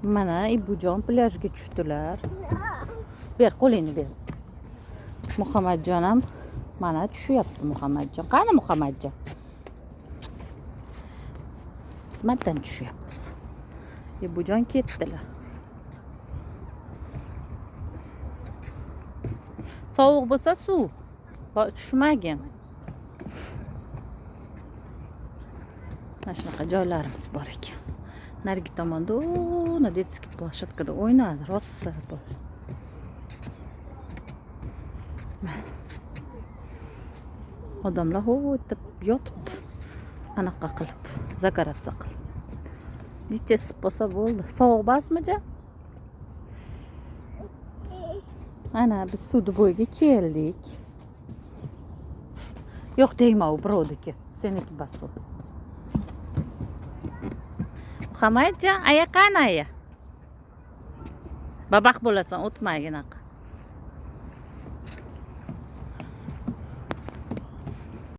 Mana Ibujon plyajga tushdilar. Ber, qo'lingni ber. Muhammadjon ham mana tushyapti Muhammadjon. Qani Muhammadjon? Qismatdan tushyapmiz. Ibujon ketdilar. Sovuq bo'lsa suv tushmagin. Mana shunaqa joylarimiz bor ekan. Narigi tomonda na детский площадкада o'ynadi, rosa bor. Odamlar o'tib yotibdi. Anaqa qilib, zagoratsa qilib. Nechasi bo'lsa bo'ldi. Sovuq basmi-ja? Ana biz suvni bo'yiga keldik. Yo'q, tegma, u birovniki. Seniki bas u. Muhammadjon, aya qani aya? Babaq bo'lasan, o'tmagin aqa.